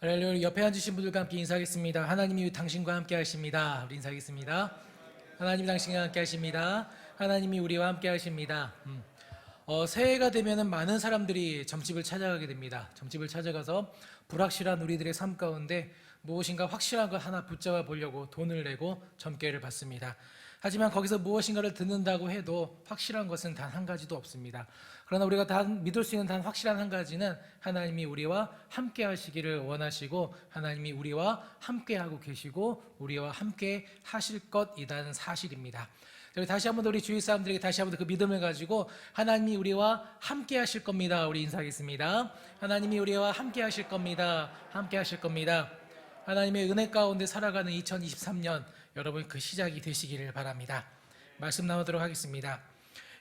할렐루야. 옆에 앉으신 분들과 함께 인사하겠습니다. 하나님이 당신과 함께 하십니다. 우리 인사하겠습니다. 하나님이 당신과 함께 하십니다. 하나님이 우리와 함께 하십니다. 새해가 되면은 많은 사람들이 점집을 찾아가게 됩니다. 점집을 찾아가서 불확실한 우리들의 삶 가운데 무엇인가 확실한 것 하나 붙잡아 보려고 돈을 내고 점괘를 받습니다. 하지만 거기서 무엇인가를 듣는다고 해도 확실한 것은 단 한 가지도 없습니다. 그러나 우리가 다 믿을 수 있는 단 확실한 한 가지는 하나님이 우리와 함께 하시기를 원하시고 하나님이 우리와 함께 하고 계시고 우리와 함께 하실 것이라는 사실입니다. 다시 한번 우리 주위 사람들에게 다시 한번 그 믿음을 가지고 하나님이 우리와 함께 하실 겁니다. 우리 인사하겠습니다. 하나님이 우리와 함께 하실 겁니다. 함께 하실 겁니다. 하나님의 은혜 가운데 살아가는 2023년 여러분 그 시작이 되시기를 바랍니다. 말씀 나누도록 하겠습니다.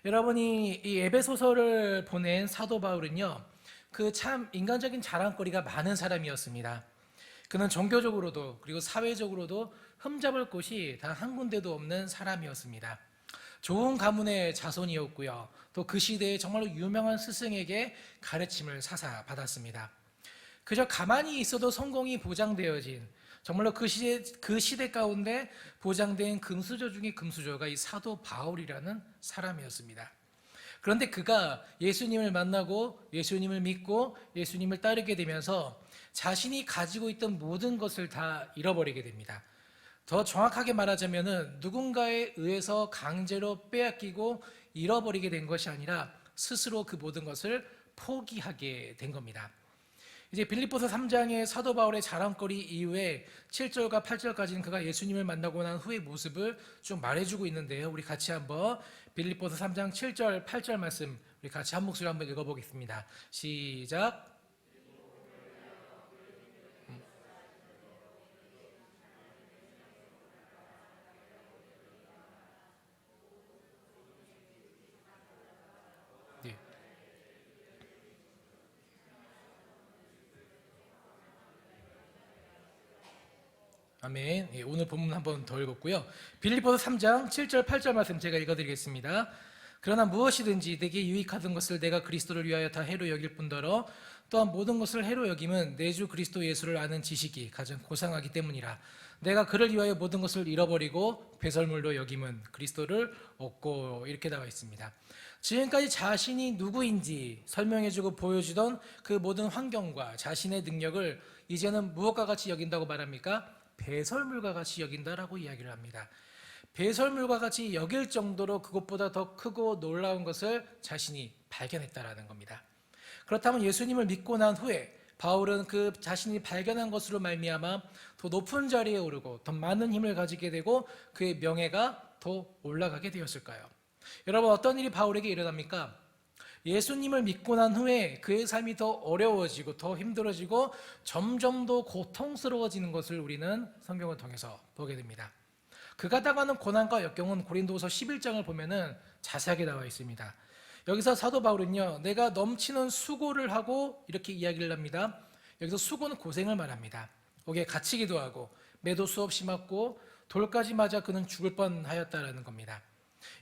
여러분이 이 에베소서를 보낸 사도 바울은요, 그 참 인간적인 자랑거리가 많은 사람이었습니다. 그는 종교적으로도 그리고 사회적으로도 흠잡을 곳이 단 한 군데도 없는 사람이었습니다. 좋은 가문의 자손이었고요, 또 그 시대에 정말로 유명한 스승에게 가르침을 사사 받았습니다. 그저 가만히 있어도 성공이 보장되어진, 정말로 그 시대 가운데 보장된 금수저 중에 금수저가 이 사도 바울이라는 사람이었습니다. 그런데 그가 예수님을 만나고 예수님을 믿고 예수님을 따르게 되면서 자신이 가지고 있던 모든 것을 다 잃어버리게 됩니다. 더 정확하게 말하자면 누군가에 의해서 강제로 빼앗기고 잃어버리게 된 것이 아니라 스스로 그 모든 것을 포기하게 된 겁니다. 이제 빌립보서 3장의 사도 바울의 자랑거리 이후에 7절과 8절까지는 그가 예수님을 만나고 난 후의 모습을 좀 말해주고 있는데요. 우리 같이 한번 빌립보서 3장 7절, 8절 말씀 우리 같이 한 목소리로 한번 읽어보겠습니다. 시작. 네. 아멘. 예, 오늘 본문 한번 더 읽었고요. 빌립보서 3장 7절 8절 말씀 제가 읽어드리겠습니다. 그러나 무엇이든지 내게 유익하던 것을 내가 그리스도를 위하여 다 해로 여길 뿐더러 또한 모든 것을 해로 여김은 내 주 그리스도 예수를 아는 지식이 가장 고상하기 때문이라. 내가 그를 위하여 모든 것을 잃어버리고 배설물로 여김은 그리스도를 얻고, 이렇게 나와 있습니다. 지금까지 자신이 누구인지 설명해주고 보여주던 그 모든 환경과 자신의 능력을 이제는 무엇과 같이 여긴다고 말합니까? 배설물과 같이 여긴다라고 이야기를 합니다. 배설물과 같이 여길 정도로 그것보다 더 크고 놀라운 것을 자신이 발견했다라는 겁니다. 그렇다면 예수님을 믿고 난 후에 바울은 그 자신이 발견한 것으로 말미암아 더 높은 자리에 오르고 더 많은 힘을 가지게 되고 그의 명예가 더 올라가게 되었을까요? 여러분, 어떤 일이 바울에게 일어납니까? 예수님을 믿고 난 후에 그의 삶이 더 어려워지고 더 힘들어지고 점점 더 고통스러워지는 것을 우리는 성경을 통해서 보게 됩니다. 그가 당하는 고난과 역경은 고린도후서 11장을 보면은 자세하게 나와 있습니다. 여기서 사도 바울은요, 내가 넘치는 수고를 하고 이렇게 이야기를 합니다. 여기서 수고는 고생을 말합니다. 거기에 갇히기도 하고 매도 수없이 맞고 돌까지 맞아 그는 죽을 뻔하였다라는 겁니다.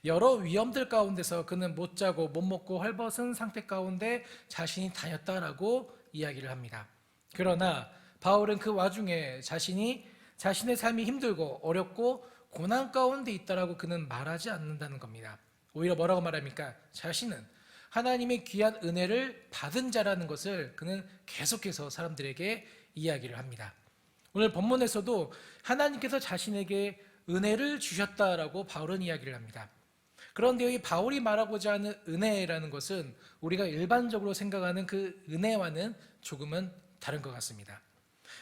여러 위험들 가운데서 그는 못 자고 못 먹고 헐벗은 상태 가운데 자신이 다녔다라고 이야기를 합니다. 그러나 바울은 그 와중에 자신의 삶이 힘들고 어렵고 고난 가운데 있다라고 그는 말하지 않는다는 겁니다. 오히려 뭐라고 말합니까? 자신은 하나님의 귀한 은혜를 받은 자라는 것을 그는 계속해서 사람들에게 이야기를 합니다. 오늘 본문에서도 하나님께서 자신에게 은혜를 주셨다라고 바울은 이야기를 합니다. 그런데 이 바울이 말하고자 하는 은혜라는 것은 우리가 일반적으로 생각하는 그 은혜와는 조금은 다른 것 같습니다.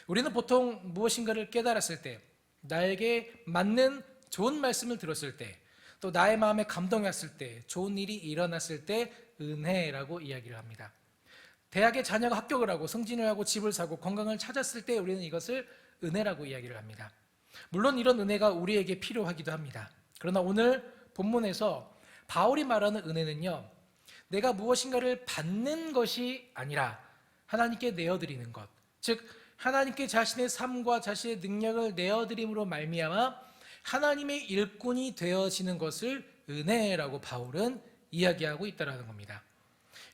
우리는 보통 무엇인가를 깨달았을 때, 나에게 맞는 좋은 말씀을 들었을 때, 또 나의 마음에 감동이 왔을 때, 좋은 일이 일어났을 때 은혜라고 이야기를 합니다. 대학에 자녀가 합격을 하고 승진을 하고 집을 사고 건강을 찾았을 때 우리는 이것을 은혜라고 이야기를 합니다. 물론 이런 은혜가 우리에게 필요하기도 합니다. 그러나 오늘 본문에서 바울이 말하는 은혜는요, 내가 무엇인가를 받는 것이 아니라 하나님께 내어드리는 것, 즉 하나님께 자신의 삶과 자신의 능력을 내어드림으로 말미암아 하나님의 일꾼이 되어지는 것을 은혜라고 바울은 이야기하고 있다는 겁니다.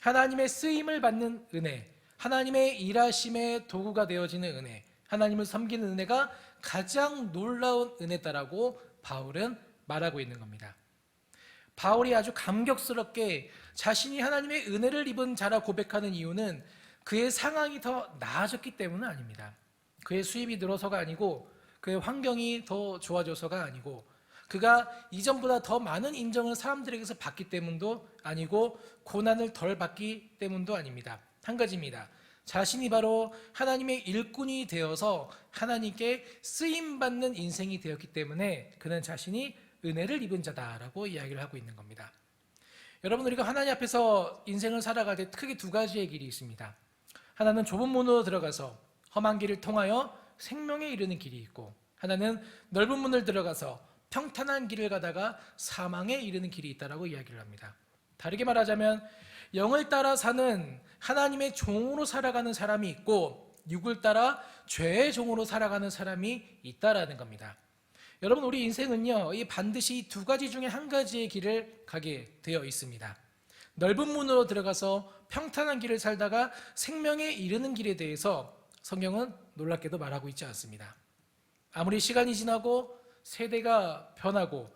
하나님의 쓰임을 받는 은혜, 하나님의 일하심의 도구가 되어지는 은혜, 하나님을 섬기는 은혜가 가장 놀라운 은혜다라고 바울은 말하고 있는 겁니다. 바울이 아주 감격스럽게 자신이 하나님의 은혜를 입은 자라 고백하는 이유는 그의 상황이 더 나아졌기 때문은 아닙니다. 그의 수입이 늘어서가 아니고, 그의 환경이 더 좋아져서가 아니고, 그가 이전보다 더 많은 인정을 사람들에게서 받기 때문도 아니고, 고난을 덜 받기 때문도 아닙니다. 한 가지입니다. 자신이 바로 하나님의 일꾼이 되어서 하나님께 쓰임받는 인생이 되었기 때문에 그는 자신이 은혜를 입은 자다라고 이야기를 하고 있는 겁니다. 여러분, 우리가 하나님 앞에서 인생을 살아갈 때 크게 두 가지의 길이 있습니다. 하나는 좁은 문으로 들어가서 험한 길을 통하여 생명에 이르는 길이 있고, 하나는 넓은 문을 들어가서 평탄한 길을 가다가 사망에 이르는 길이 있다라고 이야기를 합니다. 다르게 말하자면 영을 따라 사는 하나님의 종으로 살아가는 사람이 있고, 육을 따라 죄의 종으로 살아가는 사람이 있다라는 겁니다. 여러분, 우리 인생은요, 이 반드시 두 가지 중에 한 가지의 길을 가게 되어 있습니다. 넓은 문으로 들어가서 평탄한 길을 살다가 생명에 이르는 길에 대해서 성경은 놀랍게도 말하고 있지 않습니다. 아무리 시간이 지나고 세대가 변하고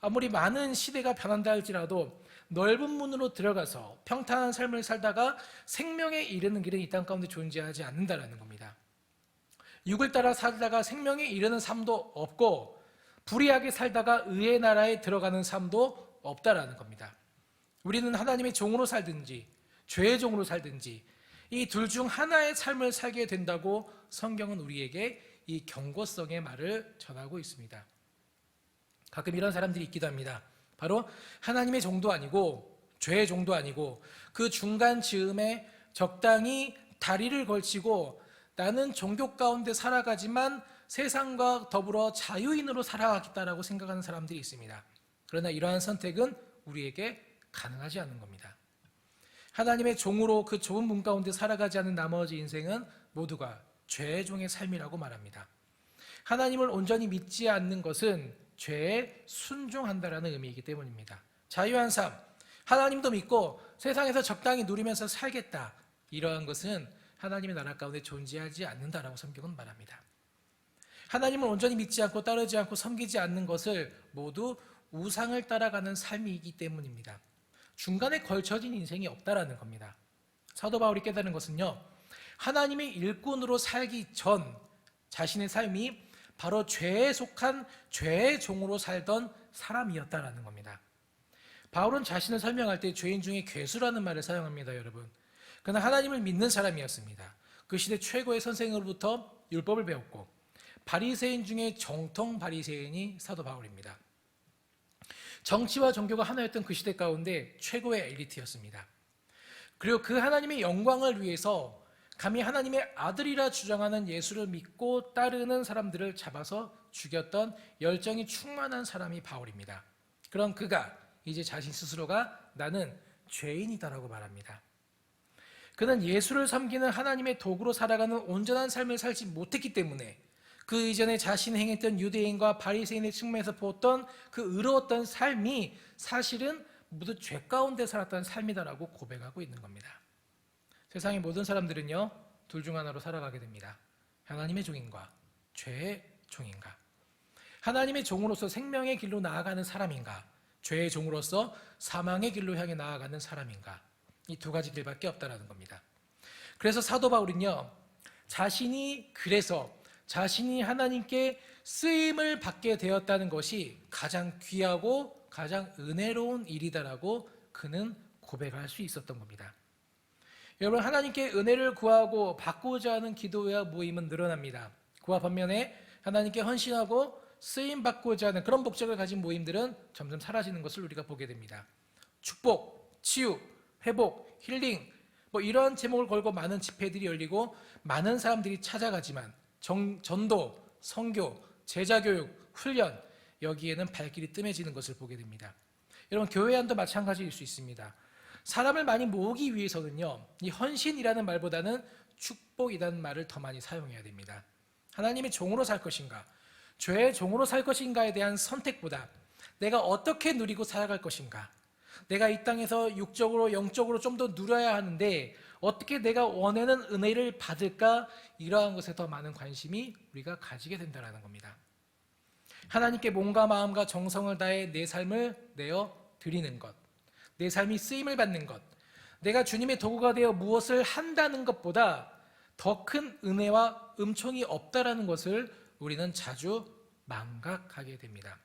아무리 많은 시대가 변한다 할지라도 넓은 문으로 들어가서 평탄한 삶을 살다가 생명에 이르는 길은 이 땅 가운데 존재하지 않는다라는 겁니다. 육을 따라 살다가 생명에 이르는 삶도 없고, 불의하게 살다가 의의 나라에 들어가는 삶도 없다라는 겁니다. 우리는 하나님의 종으로 살든지 죄의 종으로 살든지 이 둘 중 하나의 삶을 살게 된다고 성경은 우리에게 이 경고성의 말을 전하고 있습니다. 가끔 이런 사람들이 있기도 합니다. 바로 하나님의 종도 아니고 죄의 종도 아니고 그 중간 즈음에 적당히 다리를 걸치고 나는 종교 가운데 살아가지만 세상과 더불어 자유인으로 살아가겠다라고 생각하는 사람들이 있습니다. 그러나 이러한 선택은 우리에게 가능하지 않는 겁니다. 하나님의 종으로 그 좁은 문 가운데 살아가지 않은 나머지 인생은 모두가 죄의 종의 삶이라고 말합니다. 하나님을 온전히 믿지 않는 것은 죄에 순종한다라는 의미이기 때문입니다. 자유한 삶, 하나님도 믿고 세상에서 적당히 누리면서 살겠다, 이러한 것은 하나님의 나라 가운데 존재하지 않는다라고 성경은 말합니다. 하나님을 온전히 믿지 않고 따르지 않고 섬기지 않는 것을 모두 우상을 따라가는 삶이기 때문입니다. 중간에 걸쳐진 인생이 없다라는 겁니다. 사도 바울이 깨달은 것은요, 하나님의 일꾼으로 살기 전 자신의 삶이 바로 죄에 속한 죄의 종으로 살던 사람이었다라는 겁니다. 바울은 자신을 설명할 때 죄인 중에 괴수라는 말을 사용합니다, 여러분. 그는 하나님을 믿는 사람이었습니다. 그 시대 최고의 선생으로부터 율법을 배웠고, 바리새인 중에 정통 바리새인이 사도 바울입니다. 정치와 종교가 하나였던 그 시대 가운데 최고의 엘리트였습니다. 그리고 그 하나님의 영광을 위해서 감히 하나님의 아들이라 주장하는 예수를 믿고 따르는 사람들을 잡아서 죽였던 열정이 충만한 사람이 바울입니다. 그럼 그가 이제 자신 스스로가 나는 죄인이다라고 말합니다. 그는 예수를 섬기는 하나님의 도구로 살아가는 온전한 삶을 살지 못했기 때문에 그 이전에 자신이 행했던 유대인과 바리새인의 측면에서 보았던 그 의로웠던 삶이 사실은 모두 죄 가운데 살았던 삶이다라고 고백하고 있는 겁니다. 세상의 모든 사람들은요, 둘 중 하나로 살아가게 됩니다. 하나님의 종인가, 죄의 종인가. 하나님의 종으로서 생명의 길로 나아가는 사람인가, 죄의 종으로서 사망의 길로 향해 나아가는 사람인가. 이 두 가지 길밖에 없다라는 겁니다. 그래서 사도 바울은요, 자신이 하나님께 쓰임을 받게 되었다는 것이 가장 귀하고 가장 은혜로운 일이다라고 그는 고백할 수 있었던 겁니다. 여러분, 하나님께 은혜를 구하고 받고자 하는 기도와 모임은 늘어납니다. 그와 반면에 하나님께 헌신하고 쓰임 받고자 하는 그런 목적을 가진 모임들은 점점 사라지는 것을 우리가 보게 됩니다. 축복, 치유, 회복, 힐링, 이런 제목을 걸고 많은 집회들이 열리고 많은 사람들이 찾아가지만 전도, 선교, 제자교육, 훈련, 여기에는 발길이 뜸해지는 것을 보게 됩니다. 여러분, 교회 안도 마찬가지일 수 있습니다. 사람을 많이 모으기 위해서는요, 이 헌신이라는 말보다는 축복이라는 말을 더 많이 사용해야 됩니다. 하나님의 종으로 살 것인가, 죄의 종으로 살 것인가에 대한 선택보다 내가 어떻게 누리고 살아갈 것인가, 내가 이 땅에서 육적으로 영적으로 좀 더 누려야 하는데 어떻게 내가 원하는 은혜를 받을까? 이러한 것에 더 많은 관심이 우리가 가지게 된다는 겁니다. 하나님께 몸과 마음과 정성을 다해 내 삶을 내어 드리는 것, 내 삶이 쓰임을 받는 것, 내가 주님의 도구가 되어 무엇을 한다는 것보다 더 큰 은혜와 은총이 없다라는 것을 우리는 자주 망각하게 됩니다.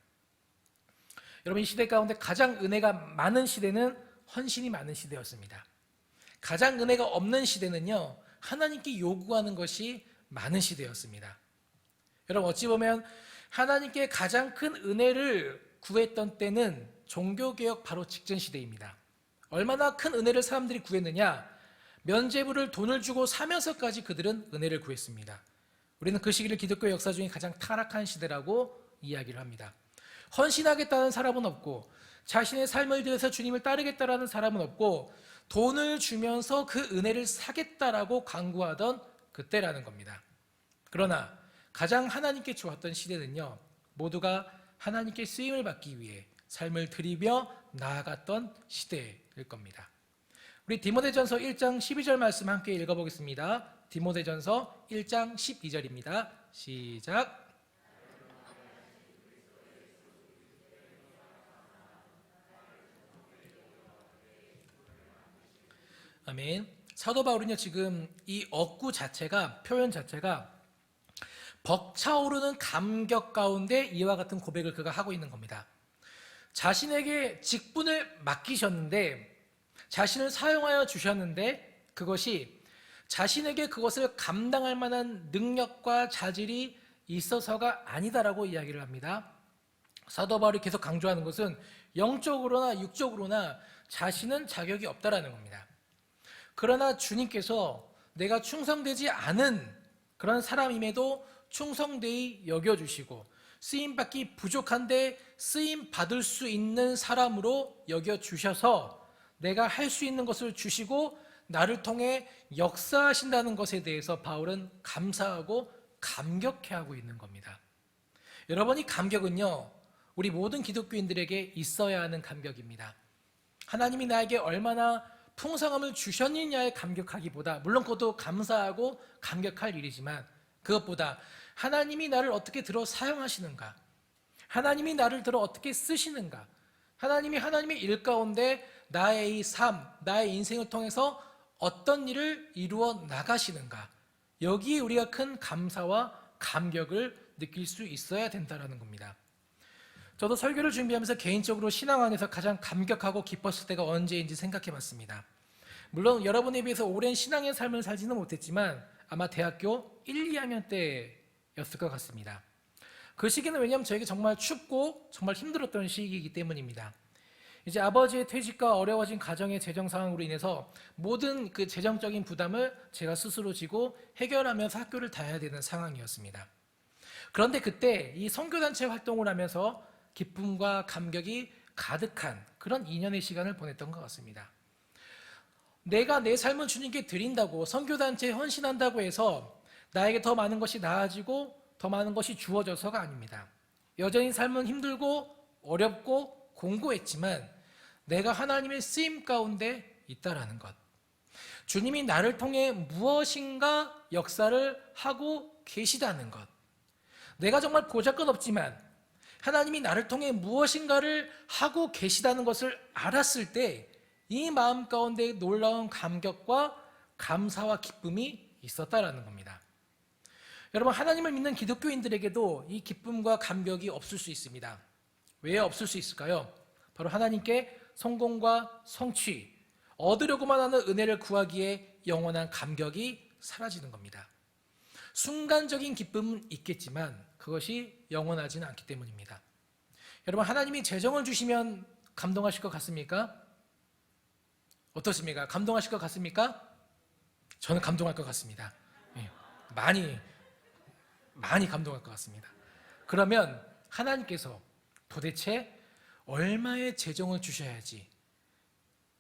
여러분, 이 시대 가운데 가장 은혜가 많은 시대는 헌신이 많은 시대였습니다. 가장 은혜가 없는 시대는요, 하나님께 요구하는 것이 많은 시대였습니다. 여러분, 어찌 보면 하나님께 가장 큰 은혜를 구했던 때는 종교개혁 바로 직전 시대입니다. 얼마나 큰 은혜를 사람들이 구했느냐? 면죄부를 돈을 주고 사면서까지 그들은 은혜를 구했습니다. 우리는 그 시기를 기독교 역사 중에 가장 타락한 시대라고 이야기를 합니다. 헌신하겠다는 사람은 없고 자신의 삶을 위해서 주님을 따르겠다라는 사람은 없고 돈을 주면서 그 은혜를 사겠다라고 강구하던 그때라는 겁니다. 그러나 가장 하나님께 좋았던 시대는요, 모두가 하나님께 쓰임을 받기 위해 삶을 드리며 나아갔던 시대일 겁니다. 우리 디모데전서 1장 12절 말씀 함께 읽어보겠습니다. 디모데전서 1장 12절입니다. 시작. 아멘. 사도 바울은요, 지금 이 어구 자체가, 표현 자체가 벅차오르는 감격 가운데 이와 같은 고백을 그가 하고 있는 겁니다. 자신에게 직분을 맡기셨는데, 자신을 사용하여 주셨는데, 그것이 자신에게 그것을 감당할 만한 능력과 자질이 있어서가 아니다라고 이야기를 합니다. 사도 바울이 계속 강조하는 것은 영적으로나 육적으로나 자신은 자격이 없다라는 겁니다. 그러나 주님께서 내가 충성되지 않은 그런 사람임에도 충성되이 여겨주시고 쓰임받기 부족한데 쓰임받을 수 있는 사람으로 여겨주셔서 내가 할 수 있는 것을 주시고 나를 통해 역사하신다는 것에 대해서 바울은 감사하고 감격해하고 있는 겁니다. 여러분, 이 감격은요, 우리 모든 기독교인들에게 있어야 하는 감격입니다. 하나님이 나에게 얼마나 풍성함을 주셨느냐에 감격하기보다, 물론 그것도 감사하고 감격할 일이지만 그것보다 하나님이 나를 어떻게 들어 사용하시는가, 하나님이 나를 들어 어떻게 쓰시는가, 하나님의 일 가운데 나의 이 삶, 나의 인생을 통해서 어떤 일을 이루어 나가시는가, 여기에 우리가 큰 감사와 감격을 느낄 수 있어야 된다는 겁니다. 저도 설교를 준비하면서 개인적으로 신앙 안에서 가장 감격하고 기뻤을 때가 언제인지 생각해 봤습니다. 물론 여러분에 비해서 오랜 신앙의 삶을 살지는 못했지만 아마 대학교 1, 2학년 때였을 것 같습니다. 그 시기는 왜냐하면 저에게 정말 춥고 정말 힘들었던 시기이기 때문입니다. 이제 아버지의 퇴직과 어려워진 가정의 재정 상황으로 인해서 모든 그 재정적인 부담을 제가 스스로 지고 해결하면서 학교를 다녀야 되는 상황이었습니다. 그런데 그때 이 선교단체 활동을 하면서 기쁨과 감격이 가득한 그런 2년의 시간을 보냈던 것 같습니다. 내가 내 삶을 주님께 드린다고, 선교단체에 헌신한다고 해서 나에게 더 많은 것이 나아지고 더 많은 것이 주어져서가 아닙니다. 여전히 삶은 힘들고 어렵고 공고했지만 내가 하나님의 쓰임 가운데 있다라는 것, 주님이 나를 통해 무엇인가 역사를 하고 계시다는 것, 내가 정말 보잘것없지만 하나님이 나를 통해 무엇인가를 하고 계시다는 것을 알았을 때 이 마음 가운데 놀라운 감격과 감사와 기쁨이 있었다라는 겁니다. 여러분, 하나님을 믿는 기독교인들에게도 이 기쁨과 감격이 없을 수 있습니다. 왜 없을 수 있을까요? 바로 하나님께 성공과 성취, 얻으려고만 하는 은혜를 구하기에 영원한 감격이 사라지는 겁니다. 순간적인 기쁨은 있겠지만 그것이 영원하지는 않기 때문입니다. 여러분, 하나님이 재정을 주시면 감동하실 것 같습니까? 어떻습니까? 감동하실 것 같습니까? 저는 감동할 것 같습니다. 많이 감동할 것 같습니다. 그러면 하나님께서 도대체 얼마의 재정을 주셔야지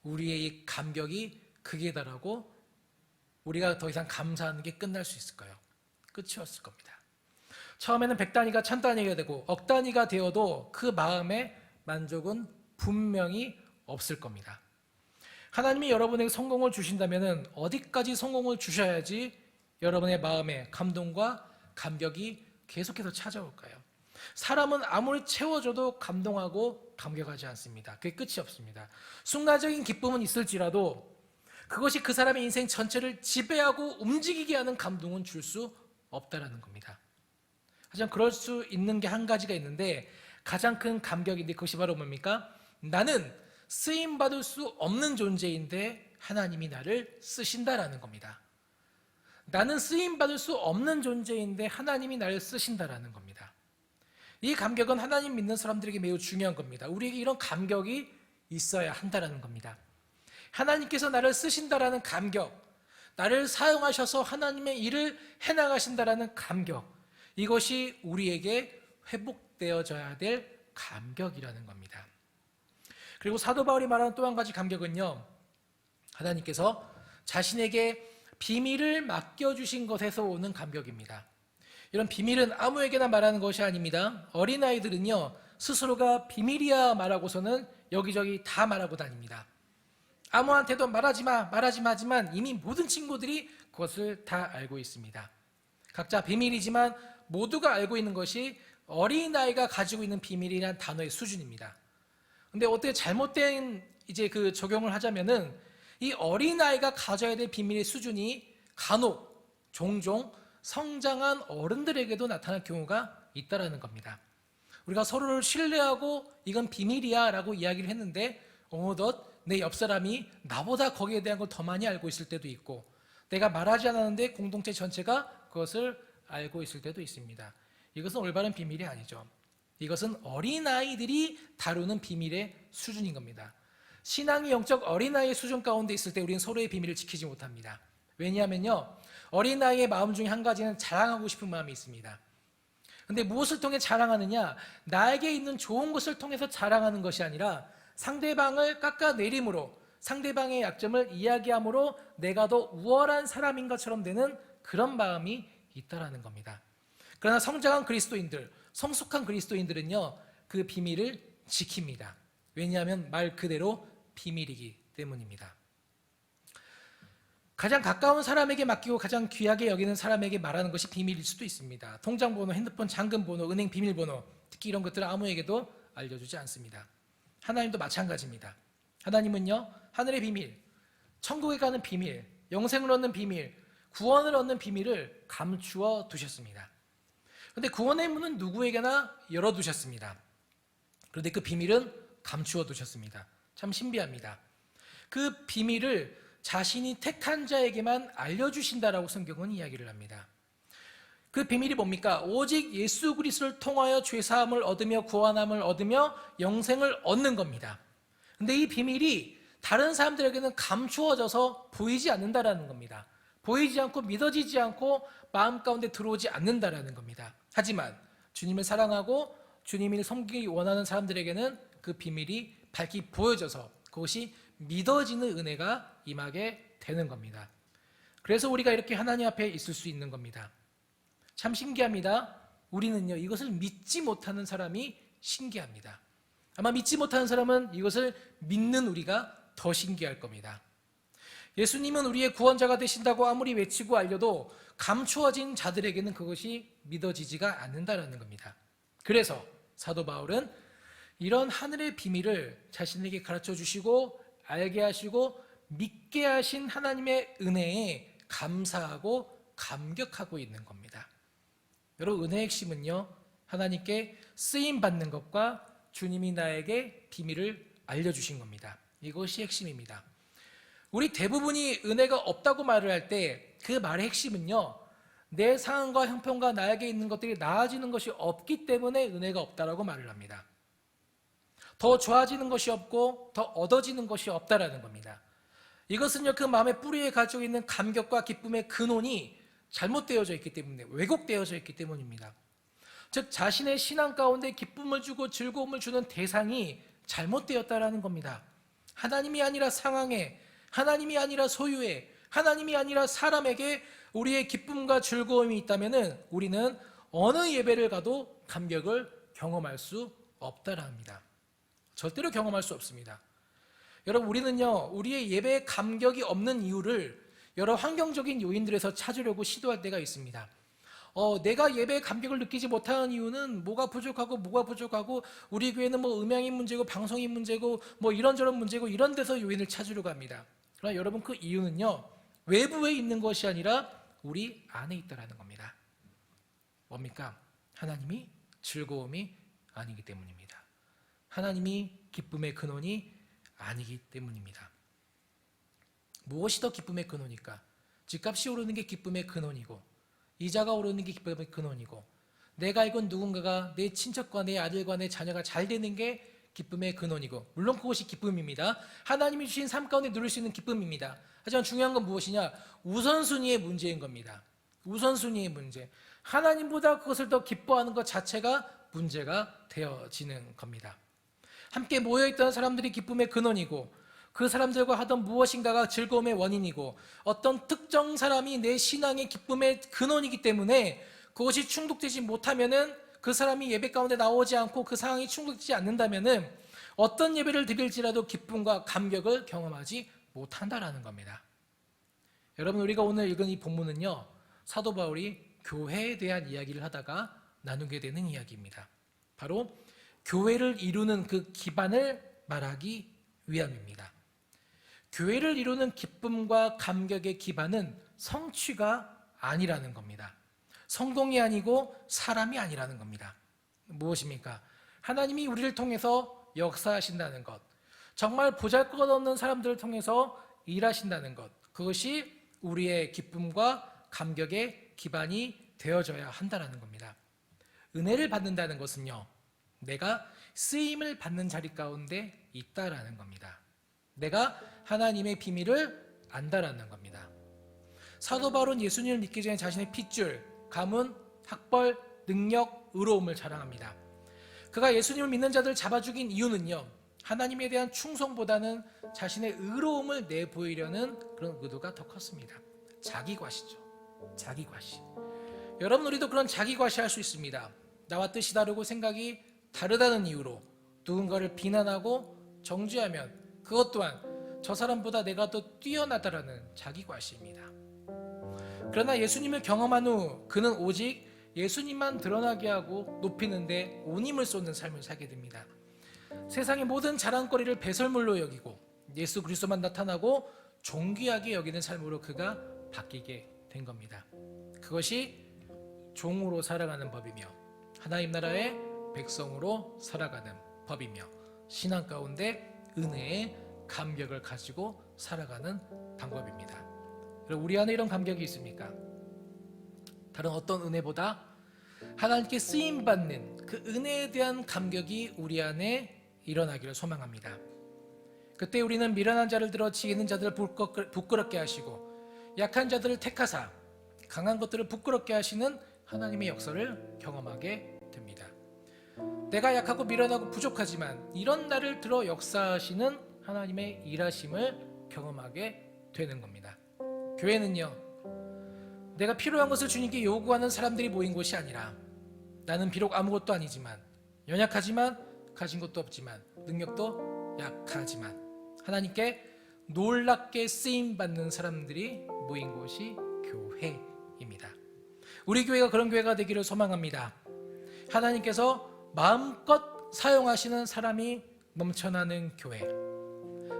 우리의 이 감격이 극에 달하고 우리가 더 이상 감사하는 게 끝날 수 있을까요? 끝이 없을 겁니다. 처음에는 100단위가 1000단위가 되고 억 단위가 되어도 그 마음의 만족은 분명히 없을 겁니다. 하나님이 여러분에게 성공을 주신다면 어디까지 성공을 주셔야지 여러분의 마음에 감동과 감격이 계속해서 찾아올까요? 사람은 아무리 채워줘도 감동하고 감격하지 않습니다. 그게 끝이 없습니다. 순간적인 기쁨은 있을지라도 그것이 그 사람의 인생 전체를 지배하고 움직이게 하는 감동은 줄 수 없다라는 겁니다. 하지만 그럴 수 있는 게 한 가지가 있는데 가장 큰 감격인데 그것이 바로 뭡니까? 나는 쓰임받을 수 없는 존재인데 하나님이 나를 쓰신다라는 겁니다. 나는 쓰임받을 수 없는 존재인데 하나님이 나를 쓰신다라는 겁니다. 이 감격은 하나님 믿는 사람들에게 매우 중요한 겁니다. 우리에게 이런 감격이 있어야 한다라는 겁니다. 하나님께서 나를 쓰신다라는 감격, 나를 사용하셔서 하나님의 일을 해나가신다라는 감격, 이것이 우리에게 회복되어져야 될 감격이라는 겁니다. 그리고 사도 바울이 말하는 또 한 가지 감격은요, 하나님께서 자신에게 비밀을 맡겨주신 것에서 오는 감격입니다. 이런 비밀은 아무에게나 말하는 것이 아닙니다. 어린아이들은요, 스스로가 비밀이야 말하고서는 여기저기 다 말하고 다닙니다. 아무한테도 말하지 마 하지만 이미 모든 친구들이 그것을 다 알고 있습니다. 각자 비밀이지만 모두가 알고 있는 것이 어린아이가 가지고 있는 비밀이란 단어의 수준입니다. 근데 어떻게 잘못된 그 적용을 하자면은 이 어린아이가 가져야 될 비밀의 수준이 간혹 종종 성장한 어른들에게도 나타날 경우가 있다라는 겁니다. 우리가 서로를 신뢰하고 이건 비밀이야 라고 이야기를 했는데 어느덧 내 옆 사람이 나보다 거기에 대한 걸 더 많이 알고 있을 때도 있고, 내가 말하지 않았는데 공동체 전체가 그것을 알고 있을 때도 있습니다. 이것은 올바른 비밀이 아니죠. 이것은 어린아이들이 다루는 비밀의 수준인 겁니다. 신앙이 영적 어린아이의 수준 가운데 있을 때 우리는 서로의 비밀을 지키지 못합니다. 왜냐하면요, 어린아이의 마음 중에 한 가지는 자랑하고 싶은 마음이 있습니다. 근데 무엇을 통해 자랑하느냐? 나에게 있는 좋은 것을 통해서 자랑하는 것이 아니라 상대방을 깎아내림으로, 상대방의 약점을 이야기함으로 내가 더 우월한 사람인 것처럼 되는 그런 마음이 있다라는 겁니다. 그러나 성장한 그리스도인들, 성숙한 그리스도인들은요, 그 비밀을 지킵니다. 왜냐하면 말 그대로 비밀이기 때문입니다. 가장 가까운 사람에게 맡기고 가장 귀하게 여기는 사람에게 말하는 것이 비밀일 수도 있습니다. 통장번호, 핸드폰 잠금번호, 은행 비밀번호, 특히 이런 것들을 아무에게도 알려주지 않습니다. 하나님도 마찬가지입니다. 하나님은요, 하늘의 비밀, 천국에 가는 비밀, 영생을 얻는 비밀, 구원을 얻는 비밀을 감추어 두셨습니다. 그런데 구원의 문은 누구에게나 열어두셨습니다. 그런데 그 비밀은 감추어 두셨습니다. 참 신비합니다. 그 비밀을 자신이 택한 자에게만 알려주신다라고 성경은 이야기를 합니다. 그 비밀이 뭡니까? 오직 예수 그리스도를 통하여 죄사함을 얻으며 구원함을 얻으며 영생을 얻는 겁니다. 근데 이 비밀이 다른 사람들에게는 감추어져서 보이지 않는다라는 겁니다. 보이지 않고 믿어지지 않고 마음 가운데 들어오지 않는다라는 겁니다. 하지만 주님을 사랑하고 주님을 섬기기 원하는 사람들에게는 그 비밀이 밝히 보여져서 그것이 믿어지는 은혜가 임하게 되는 겁니다. 그래서 우리가 이렇게 하나님 앞에 있을 수 있는 겁니다. 참 신기합니다. 우리는요, 이것을 믿지 못하는 사람이 신기합니다. 아마 믿지 못하는 사람은 이것을 믿는 우리가 더 신기할 겁니다. 예수님은 우리의 구원자가 되신다고 아무리 외치고 알려도 감추어진 자들에게는 그것이 믿어지지가 않는다라는 겁니다. 그래서 사도 바울은 이런 하늘의 비밀을 자신에게 가르쳐 주시고 알게 하시고 믿게 하신 하나님의 은혜에 감사하고 감격하고 있는 겁니다. 여러분, 은혜의 핵심은요, 하나님께 쓰임받는 것과 주님이 나에게 비밀을 알려주신 겁니다. 이것이 핵심입니다. 우리 대부분이 은혜가 없다고 말을 할 때 그 말의 핵심은요, 내 상황과 형편과 나에게 있는 것들이 나아지는 것이 없기 때문에 은혜가 없다라고 말을 합니다. 더 좋아지는 것이 없고 더 얻어지는 것이 없다라는 겁니다. 이것은요, 그 마음의 뿌리에 가지고 있는 감격과 기쁨의 근원이 잘못되어져 있기 때문에, 왜곡되어져 있기 때문입니다. 즉 자신의 신앙 가운데 기쁨을 주고 즐거움을 주는 대상이 잘못되었다라는 겁니다. 하나님이 아니라 상황에, 하나님이 아니라 소유에, 하나님이 아니라 사람에게 우리의 기쁨과 즐거움이 있다면 우리는 어느 예배를 가도 감격을 경험할 수 없다라 합니다. 절대로 경험할 수 없습니다. 여러분, 우리는요, 우리의 예배에 감격이 없는 이유를 여러 환경적인 요인들에서 찾으려고 시도할 때가 있습니다. 내가 예배에 감격을 느끼지 못하는 이유는 뭐가 부족하고 우리 교회는 뭐 음향이 문제고 방송이 문제고 뭐 이런저런 문제고 이런 데서 요인을 찾으려고 합니다. 그러나 여러분, 그 이유는요, 외부에 있는 것이 아니라 우리 안에 있다라는 겁니다. 뭡니까? 하나님이 즐거움이 아니기 때문입니다. 하나님이 기쁨의 근원이 아니기 때문입니다. 무엇이 더 기쁨의 근원일까? 집값이 오르는 게 기쁨의 근원이고, 이자가 오르는 게 기쁨의 근원이고, 내가 알건 누군가가 내 친척과 내 아들과 내 자녀가 잘 되는 게 기쁨의 근원이고, 물론 그것이 기쁨입니다. 하나님이 주신 삶 가운데 누릴 수 있는 기쁨입니다. 하지만 중요한 건 무엇이냐? 우선순위의 문제인 겁니다. 우선순위의 문제. 하나님보다 그것을 더 기뻐하는 것 자체가 문제가 되어지는 겁니다. 함께 모여있던 사람들이 기쁨의 근원이고, 그 사람들과 하던 무엇인가가 즐거움의 원인이고, 어떤 특정 사람이 내 신앙의 기쁨의 근원이기 때문에 그것이 충족되지 못하면은, 그 사람이 예배 가운데 나오지 않고 그 상황이 충족되지 않는다면은 어떤 예배를 드릴지라도 기쁨과 감격을 경험하지 못한다라는 겁니다. 여러분, 우리가 오늘 읽은 이 본문은요, 사도 바울이 교회에 대한 이야기를 하다가 나누게 되는 이야기입니다. 바로 교회를 이루는 그 기반을 말하기 위함입니다. 교회를 이루는 기쁨과 감격의 기반은 성취가 아니라는 겁니다. 성공이 아니고 사람이 아니라는 겁니다. 무엇입니까? 하나님이 우리를 통해서 역사하신다는 것, 정말 보잘것없는 사람들을 통해서 일하신다는 것, 그것이 우리의 기쁨과 감격의 기반이 되어져야 한다는 겁니다. 은혜를 받는다는 것은요, 내가 쓰임을 받는 자리 가운데 있다라는 겁니다. 내가 하나님의 비밀을 안다라는 겁니다. 사도 바울은 예수님을 믿기 전에 자신의 핏줄, 가문, 학벌, 능력, 의로움을 자랑합니다. 그가 예수님을 믿는 자들을 잡아 죽인 이유는요, 하나님에 대한 충성보다는 자신의 의로움을 내보이려는 그런 의도가 더 컸습니다. 자기과시죠. 자기과시. 여러분, 우리도 그런 자기과시할 수 있습니다. 나와 뜻이 다르고 생각이 다르다는 이유로 누군가를 비난하고 정죄하면 그것 또한 저 사람보다 내가 더 뛰어나다라는 자기과시입니다. 그러나 예수님을 경험한 후 그는 오직 예수님만 드러나게 하고 높이는 데 온 힘을 쏟는 삶을 살게 됩니다. 세상의 모든 자랑거리를 배설물로 여기고 예수 그리스도만 나타나고 존귀하게 여기는 삶으로 그가 바뀌게 된 겁니다. 그것이 종으로 살아가는 법이며 하나님 나라의 백성으로 살아가는 법이며 신앙 가운데 은혜의 감격을 가지고 살아가는 방법입니다. 우리 안에 이런 감격이 있습니까? 다른 어떤 은혜보다 하나님께 쓰임받는 그 은혜에 대한 감격이 우리 안에 일어나기를 소망합니다. 그때 우리는 미련한 자를 들어 지혜있는 자들을 부끄럽게 하시고 약한 자들을 택하사 강한 것들을 부끄럽게 하시는 하나님의 역사를 경험하게 됩니다. 내가 약하고 미련하고 부족하지만 이런 나를 들어 역사하시는 하나님의 일하심을 경험하게 되는 겁니다. 교회는요, 내가 필요한 것을 주님께 요구하는 사람들이 모인 곳이 아니라 나는 비록 아무것도 아니지만, 연약하지만, 가진 것도 없지만, 능력도 약하지만 하나님께 놀랍게 쓰임받는 사람들이 모인 곳이 교회입니다. 우리 교회가 그런 교회가 되기를 소망합니다. 하나님께서 마음껏 사용하시는 사람이 넘쳐나는 교회,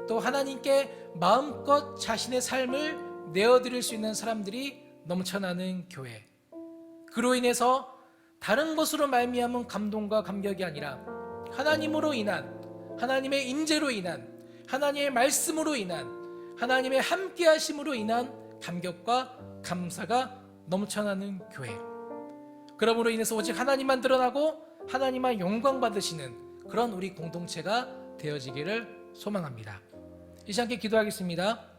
또 하나님께 마음껏 자신의 삶을 내어드릴 수 있는 사람들이 넘쳐나는 교회, 그로 인해서 다른 것으로 말미암은 감동과 감격이 아니라 하나님으로 인한, 하나님의 임재로 인한, 하나님의 말씀으로 인한, 하나님의 함께하심으로 인한 감격과 감사가 넘쳐나는 교회, 그러므로 인해서 오직 하나님만 드러나고 하나님만 영광 받으시는 그런 우리 공동체가 되어지기를 소망합니다. 이 시간 함께 기도하겠습니다.